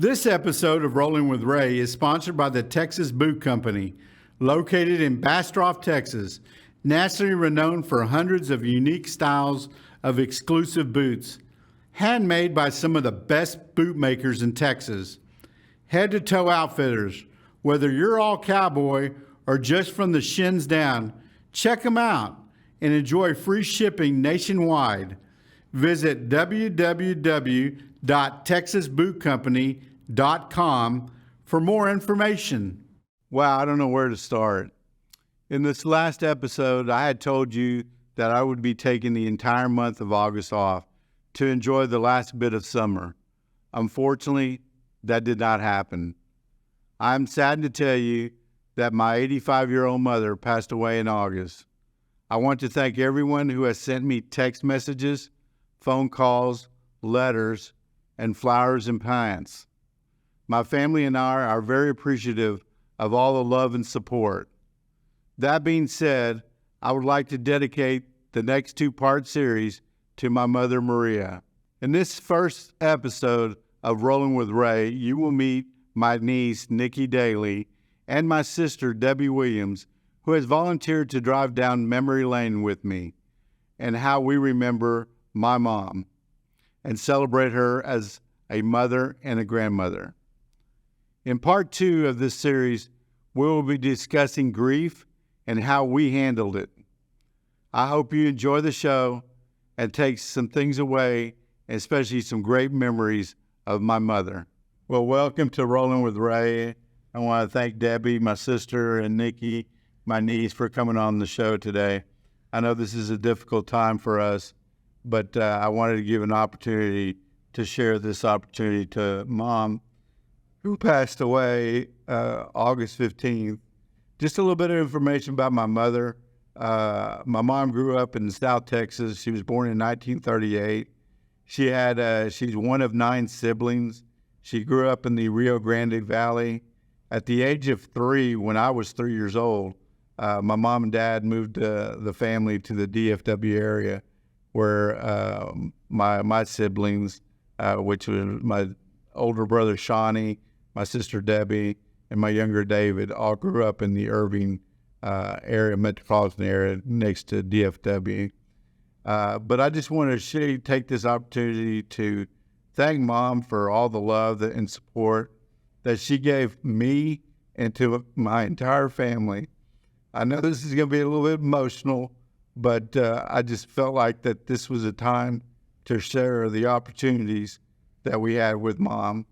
This episode of Rollin with Ray is sponsored by the Texas Boot Company, located in Bastrop, Texas, nationally renowned for hundreds of unique styles of exclusive boots, handmade by some of the best boot makers in Texas. Head-to-toe outfitters, whether you're all cowboy or just from the shins down, check them out and enjoy free shipping nationwide. Visit www.texasbootcompany.com for more information. Wow, I don't know where to start. In this last episode, I had told you that I would be taking the entire month of August off to enjoy the last bit of summer. Unfortunately, that did not happen. I'm saddened to tell you that my 85-year-old mother passed away in August. I want to thank everyone who has sent me text messages, phone calls, letters, and flowers and pants. My family and I are very appreciative of all the love and support. That being said, I would like to dedicate the next two-part series to my mother, Maria. In this first episode of Rollin with Ray, you will meet my niece, Nikki Daly, and my sister, Debbie Williams, who has volunteered to drive down memory lane with me, and how we remember my mom and celebrate her as a mother and a grandmother. In part 2 of this series, we will be discussing grief and how we handled it. I hope you enjoy the show and take some things away, especially some great memories of my mother. Well, welcome to Rollin with Ray. I want to thank Debbie, my sister, and Nikki, my niece, for coming on the show today. I know this is a difficult time for us, but I wanted to give an opportunity to share this opportunity to Mom, who passed away August 15th. Just a little bit of information about my mother. My mom grew up in South Texas. She was born in 1938. She's one of 9 siblings. She grew up in the Rio Grande Valley. At the age of 3, when I was 3 years old, my mom and dad moved the family to the DFW area, where my siblings, which was my older brother Shawnee, my sister Debbie, and my younger David, all grew up in the Irving area, metropolitan area next to DFW. But I just want to take this opportunity to thank Mom for all the love and support that she gave me and to my entire family. I know this is going to be a little bit emotional, but I just felt like that this was a time to share the opportunities that we had with Mom.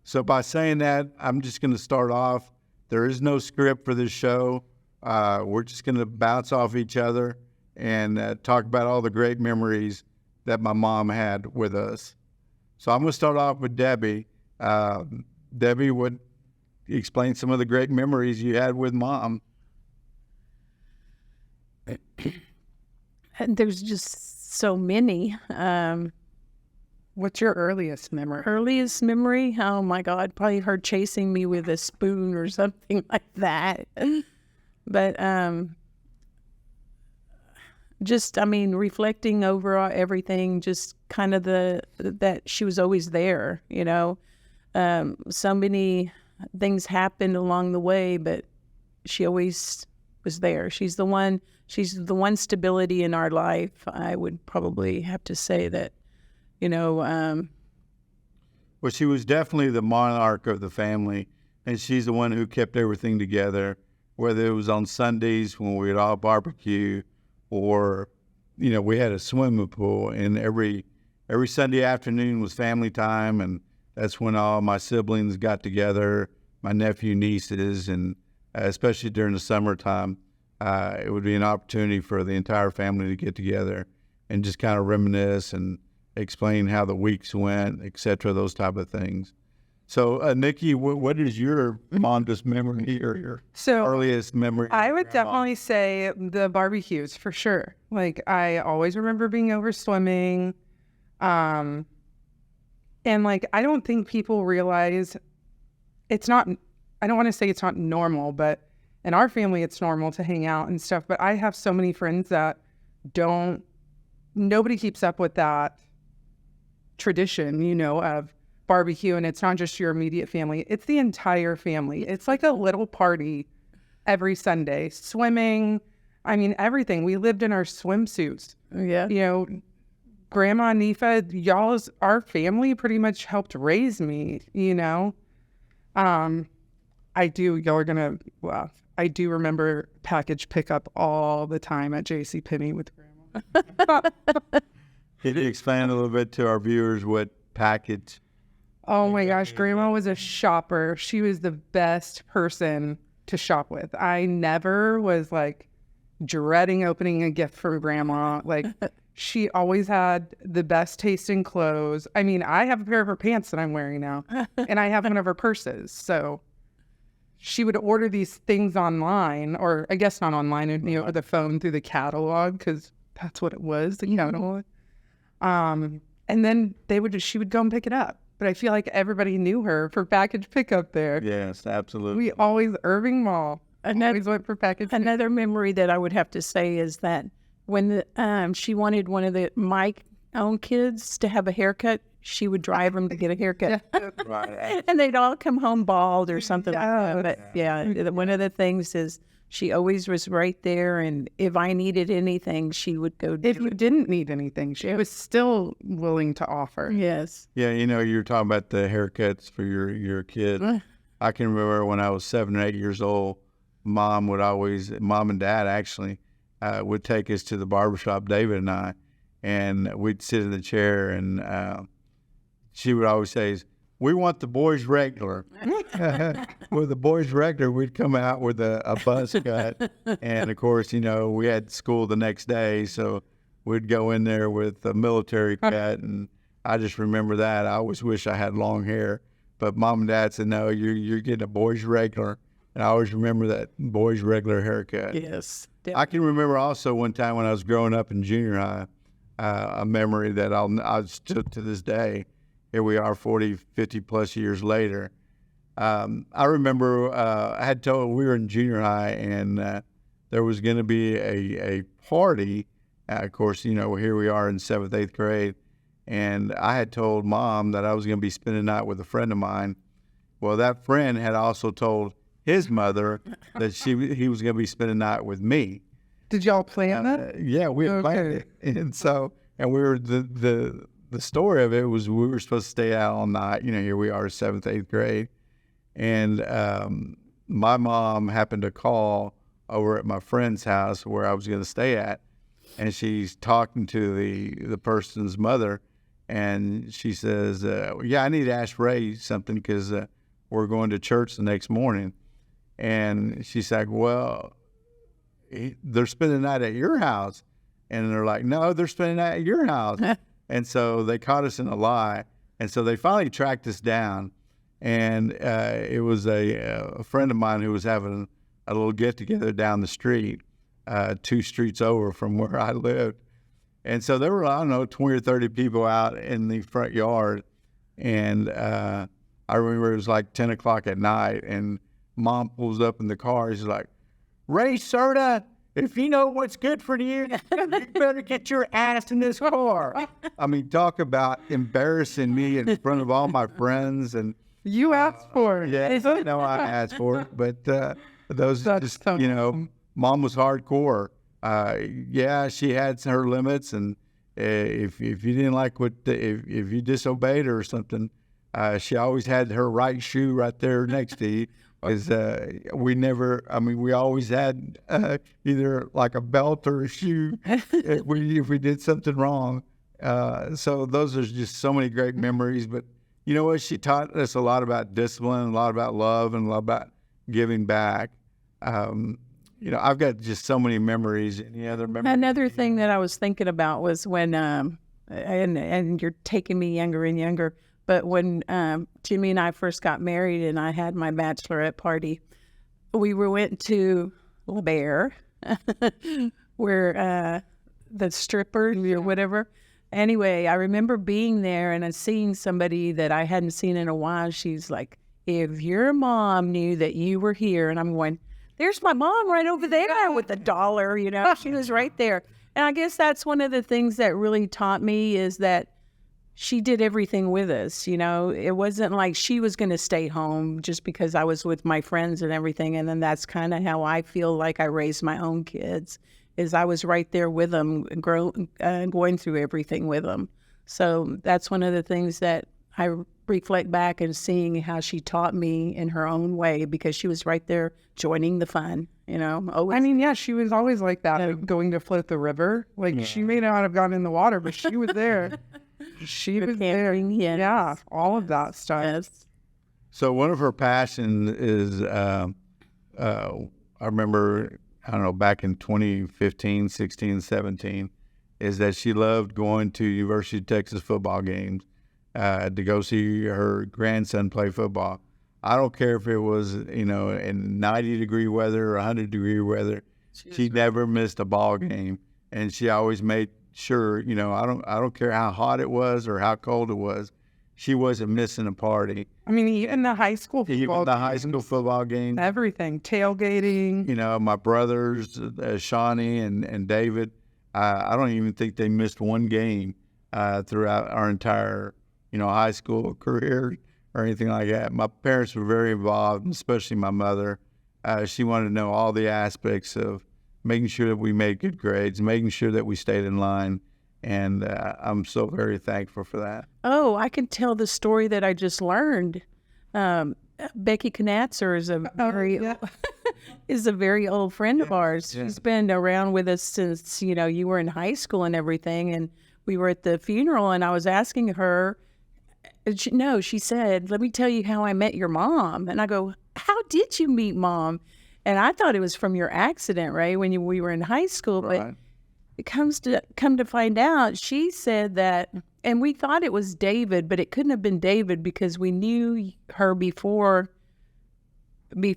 So by saying that, I'm just going to start off. There is no script for this show. We're just going to bounce off each other and talk about all the great memories that my mom had with us. So I'm going to start off with Debbie. Debbie, would explain some of the great memories you had with Mom. There's just so many. What's your earliest memory? Earliest memory? Oh my God, probably her chasing me with a spoon or something like that. But reflecting over everything, just kind of that she was always there, you know. So many things happened along the way, but she always was there. She's the one stability in our life. I would probably have to say that, you know. Well, she was definitely the monarch of the family, and she's the one who kept everything together, whether it was on Sundays when we would all barbecue, or, you know, we had a swimming pool, and every Sunday afternoon was family time, and that's when all my siblings got together, my nephew, nieces, and especially during the summertime, it would be an opportunity for the entire family to get together and just kind of reminisce and explain how the weeks went, etc., those type of things. So, Nikki, what is your fondest memory or your earliest memory? I would definitely say the barbecues for sure. Like, I always remember being over swimming. And like, I don't think people realize it's not, I don't want to say it's not normal, but in our family, it's normal to hang out and stuff. But I have so many friends that nobody keeps up with that tradition, you know, of barbecue, and it's not just your immediate family, it's the entire family. It's like a little party every Sunday. Swimming, I mean, everything. We lived in our swimsuits. Yeah. You know, Grandma Nifa, our family pretty much helped raise me, you know. I do remember package pickup all the time at JCPenney with Grandma. Can you explain a little bit to our viewers what package? Oh my gosh, Grandma was a shopper. She was the best person to shop with. I never was like dreading opening a gift from Grandma. Like, she always had the best tasting clothes. I mean, I have a pair of her pants that I'm wearing now, and I have one of her purses. So she would order these things online, or I guess not online, you know, the phone through the catalog, because that's what it was, the catalog. And then she would go and pick it up. But I feel like everybody knew her for package pickup there. Yes, absolutely. We always, Irving Mall, always went for package pickup. Another memory that I would have to say is that when she wanted one of my own kids to have a haircut, she would drive them to get a haircut. Right. And they'd all come home bald or something like that. But yeah, one of the things is she always was right there. And if I needed anything, she would go do If you didn't need anything, she was still willing to offer. Yes. Yeah, you know, you were talking about the haircuts for your kid. I can remember when I was 7 or 8 years old, mom and dad actually would take us to the barbershop, David and I, and we'd sit in the chair, and she would always say, "We want the boys regular." With the boys regular, we'd come out with a buzz cut, and of course, you know, we had school the next day, so we'd go in there with a military cut, and I just remember that. I always wish I had long hair, but mom and dad said, "No, you're getting a boys regular," and I always remember that boys regular haircut. Yes. I can remember also one time when I was growing up in junior high, a memory that I'll still to this day. Here we are 40, 50 plus years later. I remember I had told we were in junior high, and there was going to be a party. Of course, you know, here we are in 7th, 8th grade, and I had told mom that I was going to be spending the night with a friend of mine. Well, that friend had also told his mother that he was going to be spending the night with me. Did y'all plan that? Yeah, we had planned it, and we were the story of it was we were supposed to stay out all night. You know, here we are, 7th, 8th grade, and my mom happened to call over at my friend's house where I was going to stay at, and she's talking to the person's mother, and she says, "Yeah, I need to ask Ray something because we're going to church the next morning," and she's like, "Well, they're spending the night at your house," and they're like, "No, they're spending the night at your house." And so they caught us in a lie. And so they finally tracked us down. And it was a friend of mine who was having a little get-together down the street, 2 streets over from where I lived. And so there were, I don't know, 20 or 30 people out in the front yard. And I remember it was like 10 o'clock at night. And mom pulls up in the car. She's like, "Ray Cerda, if you know what's good for you, you better get your ass in this car." I mean, talk about embarrassing me in front of all my friends. And You asked for it. yeah, no, I asked for it, but those That's just, so you know, mom was hardcore. Yeah, she had her limits, and if you didn't like if you disobeyed her or something, she always had her right shoe right there next to you. Because we always had either like a belt or a shoe if we did something wrong. So those are just so many great memories. But you know what? She taught us a lot about discipline, a lot about love, and a lot about giving back. You know, I've got just so many memories. Any other memories? Another thing that I was thinking about was when, and you're taking me younger and younger, but when Jimmy and I first got married and I had my bachelorette party, we went to La Bear, where the stripper or whatever. Anyway, I remember being there and seeing somebody that I hadn't seen in a while. She's like, "If your mom knew that you were here," and I'm going, "There's my mom right over there with the dollar," She was right there. And I guess that's one of the things that really taught me is that she did everything with us. It wasn't like she was going to stay home just because I was with my friends and everything. And then that's kind of how I feel like I raised my own kids, is I was right there with them, going through everything with them. So that's one of the things that I reflect back and seeing how she taught me in her own way, because she was right there joining the fun, always. I mean, yeah, she was always like that, like going to float the river. Like, she may not have gone in the water, but she was there. She was there. Yes. Yeah, all of that stuff. Yes. So one of her passions is, I remember, I don't know, back in 2015, 16, 17, is that she loved going to University of Texas football games to go see her grandson play football. I don't care if it was, in 90-degree weather or 100-degree weather. She never missed a ball game, and she always made sure, I don't care how hot it was or how cold it was, she wasn't missing a party. I mean, even the high school football games, everything, tailgating. My brothers, Shawnee and David, I don't even think they missed one game throughout our entire, high school career or anything like that. My parents were very involved, especially my mother. She wanted to know all the aspects of making sure that we made good grades, making sure that we stayed in line. And I'm so very thankful for that. Oh, I can tell the story that I just learned. Becky Knatzer is a very old friend of ours. Yeah. She's been around with us since, you were in high school and everything. And we were at the funeral, and I was asking her, she said, "Let me tell you how I met your mom." And I go, "How did you meet Mom?" And I thought it was from your accident, right, when we were in high school. Right. But it come to find out, she said that, and we thought it was David, but it couldn't have been David because we knew her before me.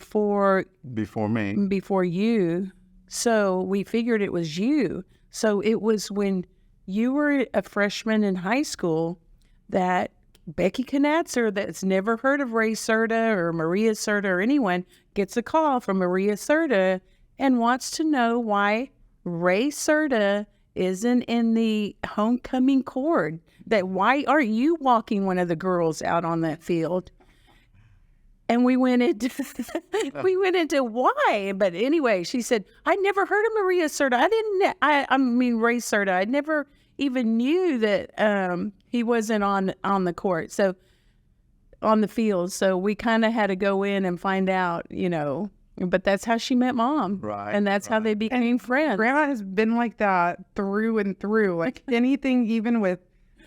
Before you. So we figured it was you. So it was when you were a freshman in high school that Becky Knatzer, that's never heard of Ray Cerda or Maria Cerda or anyone, gets a call from Maria Cerda and wants to know why Ray Cerda isn't in the homecoming chord. That why aren't you walking one of the girls out on that field? And we went into why. But anyway, she said, "I never heard of Maria Cerda. I mean Ray Cerda. I never even knew that he wasn't on the court, so on the field." So we kind of had to go in and find out, But that's how she met Mom. Right. And that's how they became friends. Grandma has been like that through and through. Like anything, even with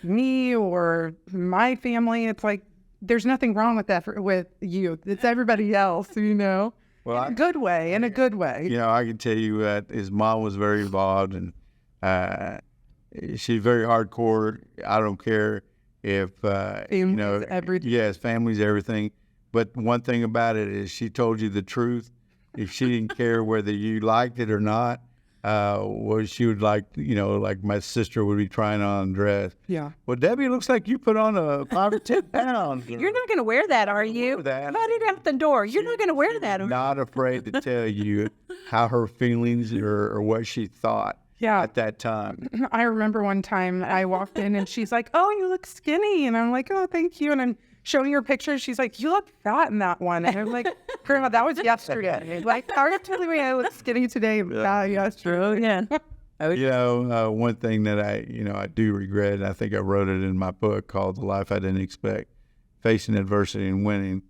me or my family, it's like, there's nothing wrong with that with you. It's everybody else, Well, in a good way, I can tell you that his mom was very involved, and she's very hardcore. I don't care if, Family's everything. Yes, family's everything. But one thing about it is she told you the truth. If she didn't care whether you liked it or not, what she would like, like my sister would be trying on a dress. Yeah. "Well, Debbie, it looks like you put on a 5 or 10 pounds. You're not going to wear that, are you? Wear that. Let it out the door. You're not going to wear that. Not afraid to tell you how her feelings or what she thought at that time. I remember one time I walked in and she's like, "Oh, you look skinny." And I'm like, "Oh, thank you." And I'm showing her pictures. She's like, "You look fat in that one." And I'm like, "Grandma, that was yesterday." Like, how are you telling me I look skinny today? Yesterday. Yeah. One thing that I do regret, and I think I wrote it in my book called "The Life I Didn't Expect: Facing Adversity and Winning."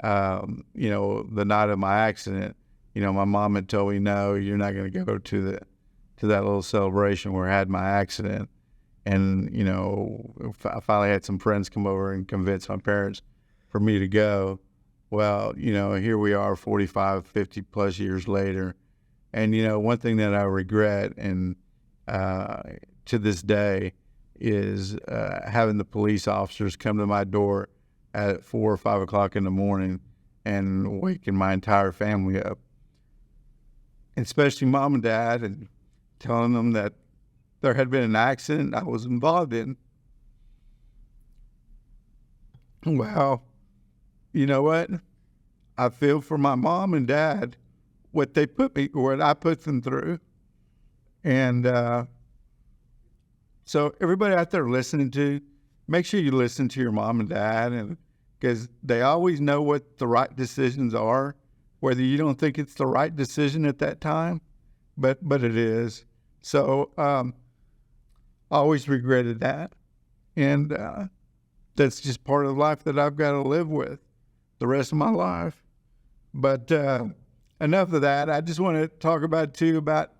The night of my accident, my mom had told me, "No, you're not going to go to that little celebration where I had my accident." And, I finally had some friends come over and convince my parents for me to go. Well, here we are 45, 50 plus years later. And, one thing that I regret, and to this day, is having the police officers come to my door at 4 or 5 o'clock in the morning and waking my entire family up. And especially Mom and Dad, and telling them that there had been an accident I was involved in. Well, you know what? I feel for my mom and dad, what I put them through. And so everybody out there listening to, make sure you listen to your mom and dad, and because they always know what the right decisions are, whether you don't think it's the right decision at that time, but it is. So I always regretted that, and that's just part of life that I've got to live with the rest of my life. But enough of that. I just want to talk about too about,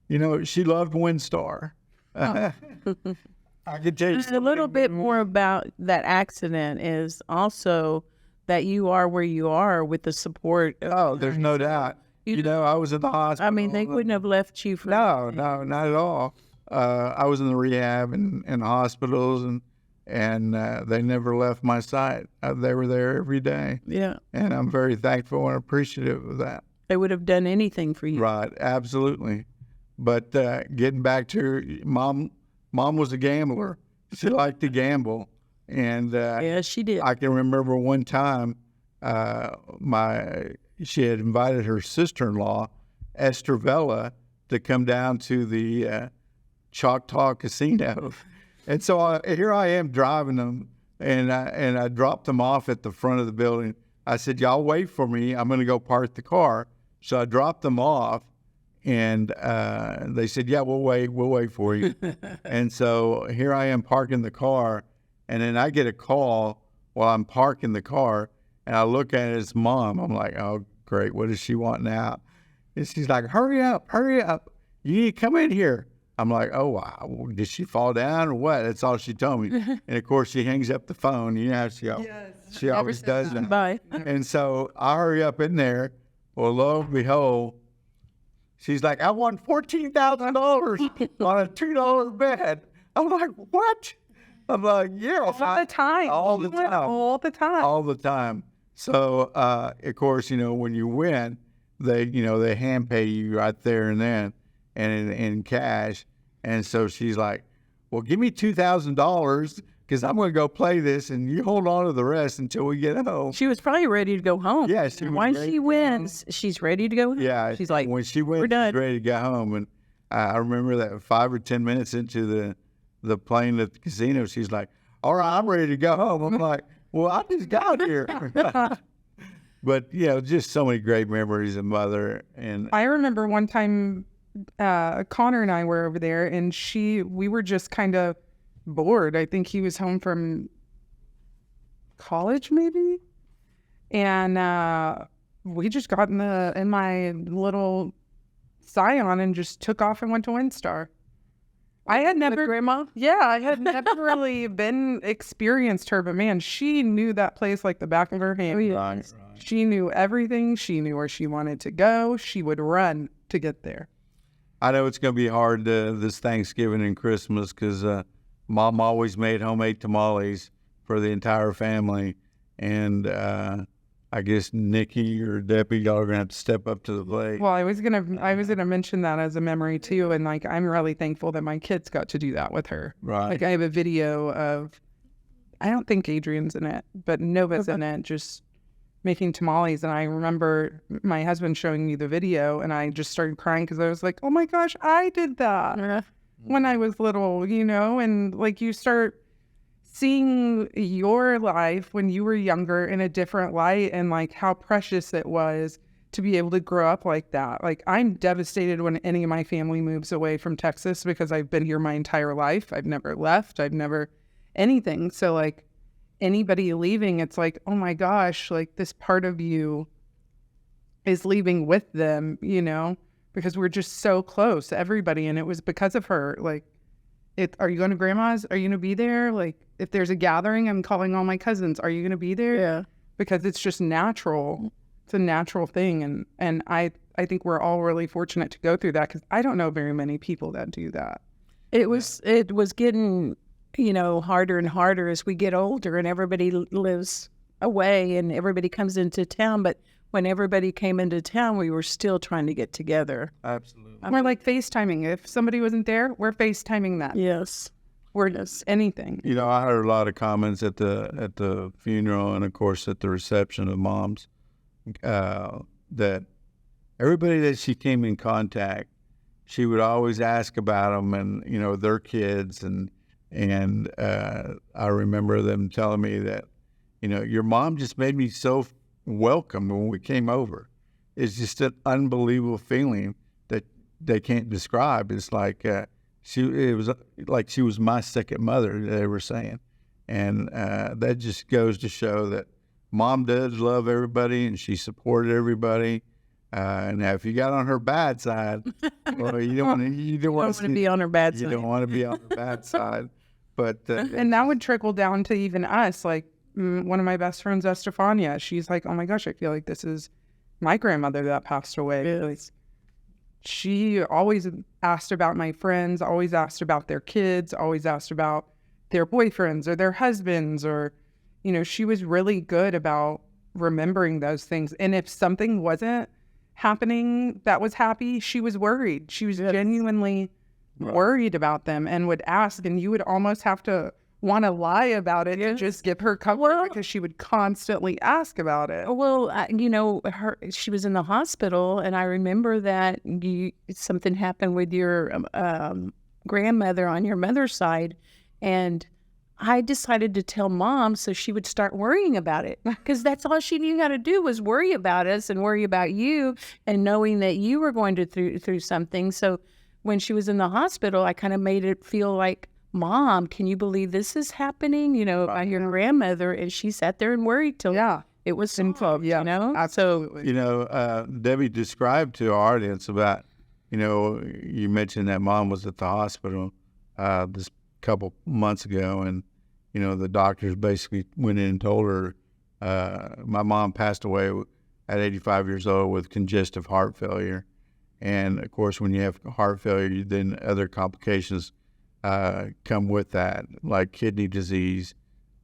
she loved WinStar. Oh. I could tell you A little bit more about that accident is also that you are where you are with the support. Oh, there's no doubt. I was in the hospital. I mean, they wouldn't have left you for No, not at all. I was in the rehab and hospitals, and they never left my sight. They were there every day. Yeah. And I'm very thankful and appreciative of that. They would have done anything for you. Right, absolutely. But getting back to her, mom was a gambler. She liked to gamble. And Yeah, she did. I can remember one time she had invited her sister-in-law, Esther Vella, to come down to the Choctaw Casino. And so here I am driving them, and I dropped them off at the front of the building. I said, y'all wait for me. I'm going to go park the car. So I dropped them off, and they said, yeah, we'll wait for you. And so here I am parking the car, and then I get a call while I'm parking the car, and I look at his mom. I'm like, oh, great. What does she want now? And she's like, hurry up. You need to come in here. I'm like, oh, wow. Did she fall down or what? That's all she told me. And, of course, she hangs up the phone. She always does that. Bye. And so I hurry up in there. Well, lo and behold, she's like, I won $14,000 on a $2 bet. I'm like, what? I'm like, yeah. All the time. All the time. All the time. So, of course, when you win, they hand pay you right there and then, and in cash. And so she's like, well, give me $2,000 because I'm going to go play this, and you hold on to the rest until we get home. She was probably ready to go home. Yeah, she was Once ready she to go wins, she's ready to go home. Yeah. She's like, when she went, we're done. she's ready to go home. And I remember that 5 or 10 minutes into the plane at the casino, she's like, all right, I'm ready to go home. I'm like, well, I just got here. But, just so many great memories of Mother. And I remember one time Connor and I were over there, and we were just kind of bored. I think he was home from college maybe, and we just got in my little Scion and just took off and went to WinStar. I had never, grandma? Yeah, I had never really experienced her, but man, she knew that place like the back of her hand. Oh, yeah. Right. She knew everything. She knew where she wanted to go. She would run to get there. I know it's going to be hard this Thanksgiving and Christmas because Mom always made homemade tamales for the entire family. And I guess Nikki or Debbie, y'all are going to have to step up to the plate. Well, I was gonna mention that as a memory too, and like I'm really thankful that my kids got to do that with her. Right. Like I have a video of, I don't think Adrian's in it, but Nova's in it, just making tamales. And I remember my husband showing me the video, and I just started crying because I was like, oh my gosh, I did that when I was little, and like you start seeing your life when you were younger in a different light, and like how precious it was to be able to grow up like that. Like I'm devastated when any of my family moves away from Texas because I've been here my entire life. I've never left. I've never anything. So like anybody leaving, it's like, oh my gosh, like this part of you is leaving with them, because we're just so close, everybody. And it was because of her. Like, are you going to grandma's? Are you going to be there? Like, if there's a gathering, I'm calling all my cousins. Are you going to be there? Yeah. Because it's just natural. It's a natural thing. And I think we're all really fortunate to go through that because I don't know very many people that do that. It was getting, harder and harder as we get older and everybody lives away and everybody comes into town. But when everybody came into town, we were still trying to get together. Absolutely. We're like FaceTiming. If somebody wasn't there, we're FaceTiming that. Yes. We're just anything. I heard a lot of comments at the funeral and, of course, at the reception of Mom's that everybody that she came in contact, she would always ask about them and, their kids. And And I remember them telling me that, your mom just made me so welcome when we came over. It's just an unbelievable feeling that they can't describe. It's like it was like she was my second mother, they were saying. And that just goes to show that Mom does love everybody and she supported everybody. And now if you got on her bad side, well, you don't want to be on her bad side. You don't want to be on her bad side. But and that would trickle down to even us. Like one of my best friends, Estefania, she's like, oh my gosh, I feel like this is my grandmother that passed away. Yes. She always asked about my friends, always asked about their kids, always asked about their boyfriends or their husbands, or, she was really good about remembering those things. And if something wasn't happening that was happy, she was worried. She was genuinely worried about them and would ask, and you would almost have to want to lie about it to just give her comfort because she would constantly ask about it. Well, she was in the hospital, and I remember that something happened with your grandmother on your mother's side, and I decided to tell Mom so she would start worrying about it, because that's all she knew how to do was worry about us and worry about you, and knowing that you were going through something. So when she was in the hospital, I kind of made it feel like, Mom, can you believe this is happening? By your grandmother, and she sat there and worried till it was solved. Absolutely. Debbie described to our audience about, you mentioned that Mom was at the hospital this couple months ago, and the doctors basically went in and told her my mom passed away at 85 years old with congestive heart failure. And of course, when you have heart failure, then other complications come with that, like kidney disease.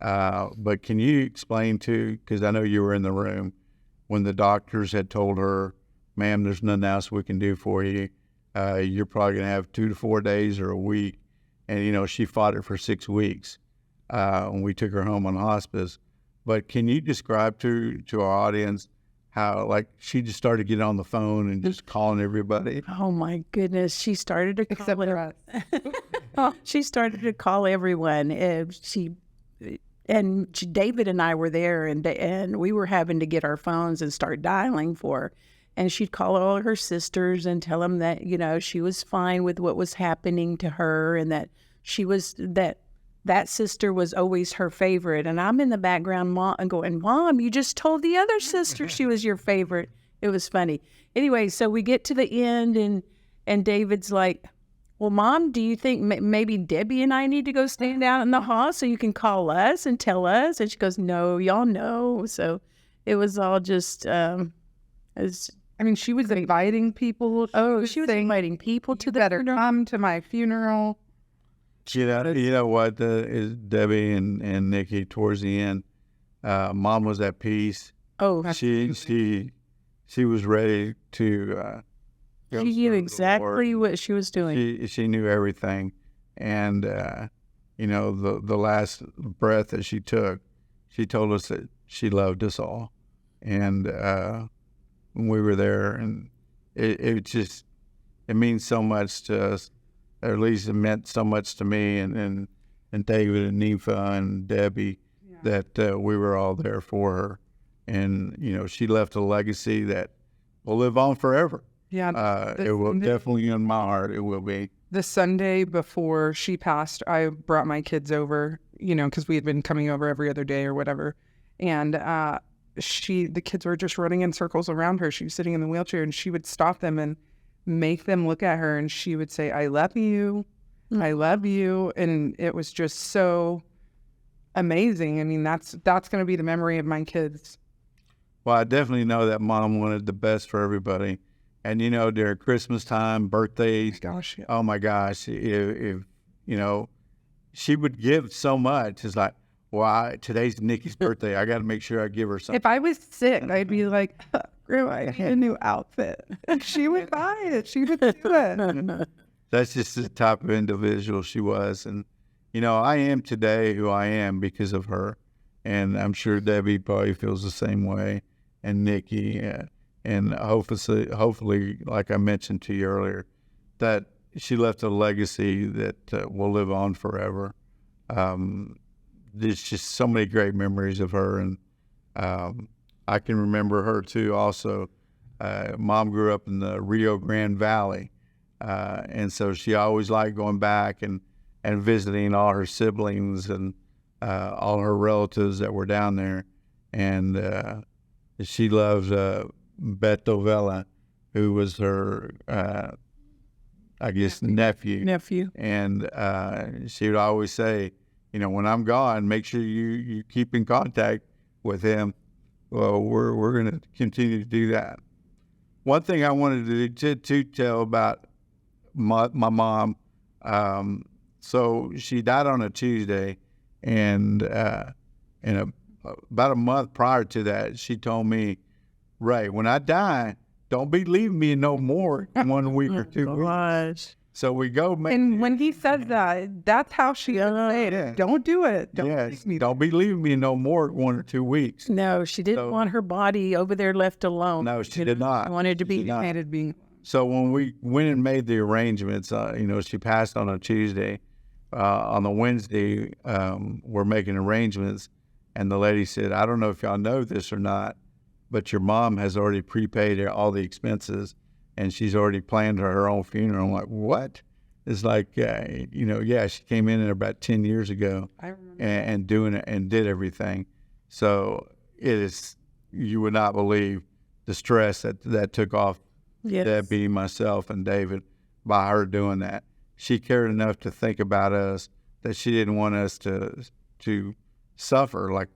But can you explain because I know you were in the room when the doctors had told her, ma'am, there's nothing else we can do for you. You're probably going to have 2 to 4 days or a week. And, she fought it for 6 weeks when we took her home on hospice. But can you describe to our audience how, she just started getting on the phone and just calling everybody? Oh, my goodness. She started to Except for us. She started to call everyone. David and I were there, and we were having to get our phones and start dialing for her. And she'd call all her sisters and tell them that, she was fine with what was happening to her, and that that sister was always her favorite. And I'm in the background going, Mom, you just told the other sister she was your favorite. It was funny. Anyway, so we get to the end, and David's like, well, Mom, do you think maybe Debbie and I need to go stand out in the hall so you can call us and tell us? And she goes, no, y'all know. So it was all just, she was inviting people. She was inviting people to the better funeral. come to my funeral. You know what, is Debbie and Nikki, towards the end, Mom was at peace. Oh, she was ready to. She knew exactly what she was doing. She knew everything, and the last breath that she took, she told us that she loved us all, and when we were there, and it means so much to us. Or at least it meant so much to me and David and Nifa and Debbie that we were all there for her. And, she left a legacy that will live on forever. Yeah. It will definitely, in my heart, it will be. The Sunday before she passed, I brought my kids over, because we had been coming over every other day or whatever. And the kids were just running in circles around her. She was sitting in the wheelchair, and she would stop them and make them look at her, and she would say, I love you. I love you. And it was just so amazing. That's going to be the memory of my kids. Well, I definitely know that Mom wanted the best for everybody. And, during Christmas time, birthdays, oh my gosh, if she would give so much. It's like, well, today's Nikki's birthday. I got to make sure I give her something. If I was sick, I'd be like, Grandma, I need a new outfit. She would buy it. She would do it. That's just the type of individual she was. And, I am today who I am because of her. And I'm sure Debbie probably feels the same way, and Nikki. And hopefully, like I mentioned to you earlier, that she left a legacy that will live on forever. there's just so many great memories of her, and I can remember her too. Also, Mom grew up in the Rio Grande Valley, and so she always liked going back and visiting all her siblings and all her relatives that were down there, and she loves Beto Vela, who was her, I guess, nephew. And she would always say, when I'm gone, make sure you keep in contact with him. Well, we're going to continue to do that. One thing I wanted to tell about my mom, so she died on a Tuesday, and about a month prior to that, she told me, Ray, when I die, don't be leaving me no more 1 week or 2 weeks. So we go. And when he said that, that's how she said it. Don't do it. Don't be leaving me no more 1 or 2 weeks. No, she didn't want her body over there left alone. No, she did not. She wanted to be being. So when we went and made the arrangements, she passed on a Tuesday. On the Wednesday, we're making arrangements, and the lady said, I don't know if y'all know this or not, but your mom has already prepaid all the expenses, and she's already planned her own funeral. I'm like, what? It's like, she came in about 10 years ago and doing it and did everything. So it is, you would not believe the stress that took off Debbie, myself, and David by her doing that. She cared enough to think about us that she didn't want us to suffer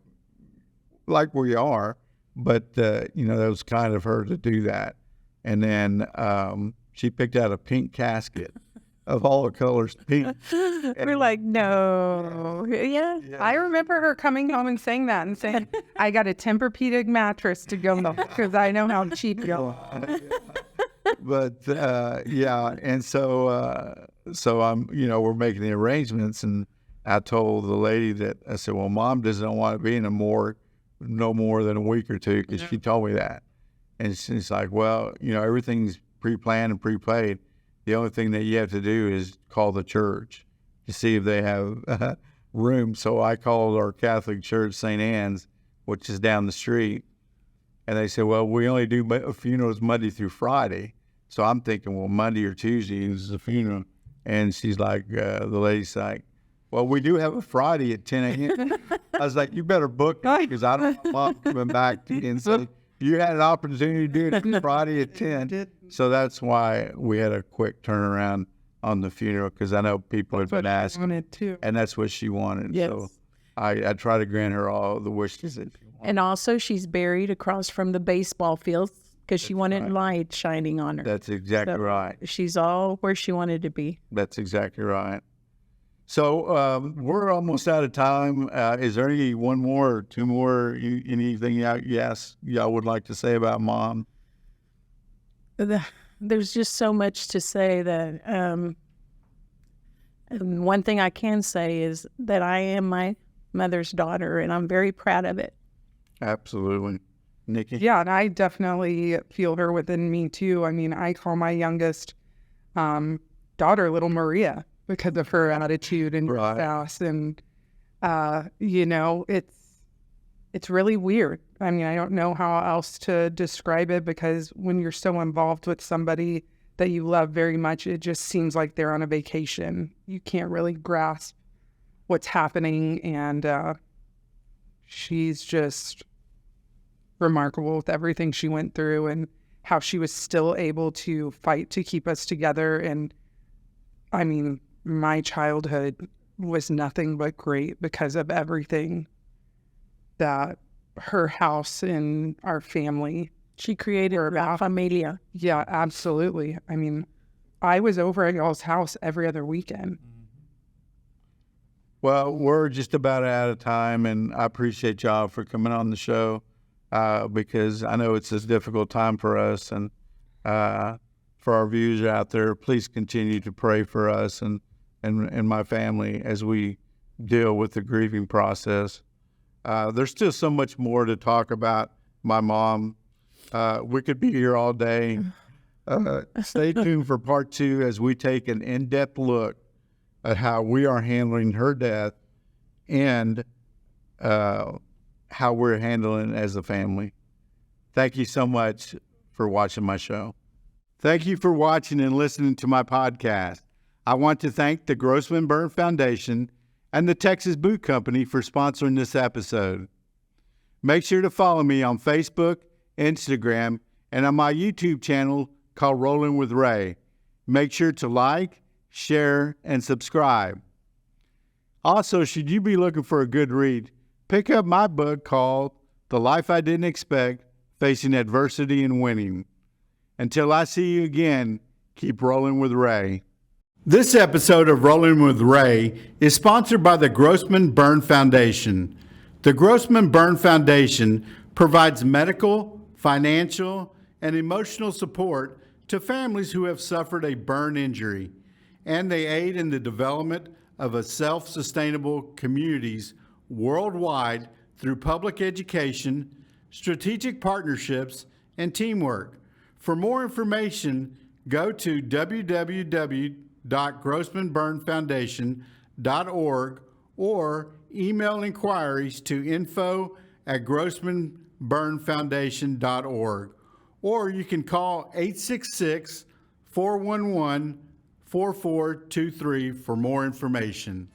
like we are. But, that was kind of her to do that. And then she picked out a pink casket of all the colors pink. We're like, no. Yeah. I remember her coming home and saying that and saying, I got a Tempur-Pedic mattress to go because I know how cheap you are. But, and so I'm, we're making the arrangements, and I told the lady that, I said, well, Mom doesn't want to be in a morgue no more than a week or two, because she told me that. And she's like, well, everything's pre-planned and pre-paid. The only thing that you have to do is call the church to see if they have room. So I called our Catholic church, St. Anne's, which is down the street. And they said, well, we only do funerals Monday through Friday. So I'm thinking, well, Monday or Tuesday is the funeral. And she's like, the lady's like, well, we do have a Friday at 10 a.m. I was like, you better book it, because I don't want Mom coming back to me and say, you had an opportunity to do it Friday at 10. So that's why we had a quick turnaround on the funeral, because I know people had been asking. And that's what she wanted. Yes. So I try to grant her all the wishes that she wanted. And also, she's buried across from the baseball fields because she wanted light shining on her. That's exactly right. She's all where she wanted to be. That's exactly right. So we're almost out of time. Is there one more or two more, anything y'all would like to say about Mom? There's just so much to say that and one thing I can say is that I am my mother's daughter, and I'm very proud of it. Absolutely. Nikki? Yeah, and I definitely feel her within me too. I mean, I call my youngest daughter Little Maria because of her attitude and fast, and it's really weird. I mean, I don't know how else to describe it, because when you're so involved with somebody that you love very much, it just seems like they're on a vacation. You can't really grasp what's happening, and she's just remarkable with everything she went through and how she was still able to fight to keep us together. And I mean, my childhood was nothing but great because of everything that her house and our family. She created La Familia. Yeah, absolutely. I mean, I was over at y'all's house every other weekend. Well, we're just about out of time, and I appreciate y'all for coming on the show, because I know it's a difficult time for us, and for our viewers out there, please continue to pray for us and my family as we deal with the grieving process. There's still so much more to talk about my mom. We could be here all day. Stay tuned for part 2 as we take an in-depth look at how we are handling her death and how we're handling it as a family. Thank you so much for watching my show. Thank you for watching and listening to my podcast. I want to thank the Grossman Burn Foundation and the Texas Boot Company for sponsoring this episode. Make sure to follow me on Facebook, Instagram, and on my YouTube channel called Rollin with Ray. Make sure to like, share, and subscribe. Also, should you be looking for a good read, pick up my book called The Life I Didn't Expect, Facing Adversity and Winning. Until I see you again, keep rolling with Ray. This episode of Rollin with Ray is sponsored by the Grossman Burn Foundation. The Grossman Burn Foundation provides medical, financial, and emotional support to families who have suffered a burn injury, and they aid in the development of a self-sustainable communities worldwide through public education, strategic partnerships, and teamwork. For more information, go to www.grossmanburnfoundation.org or email inquiries to info@grossmanburnfoundation.org, or you can call 866-411-4423 for more information.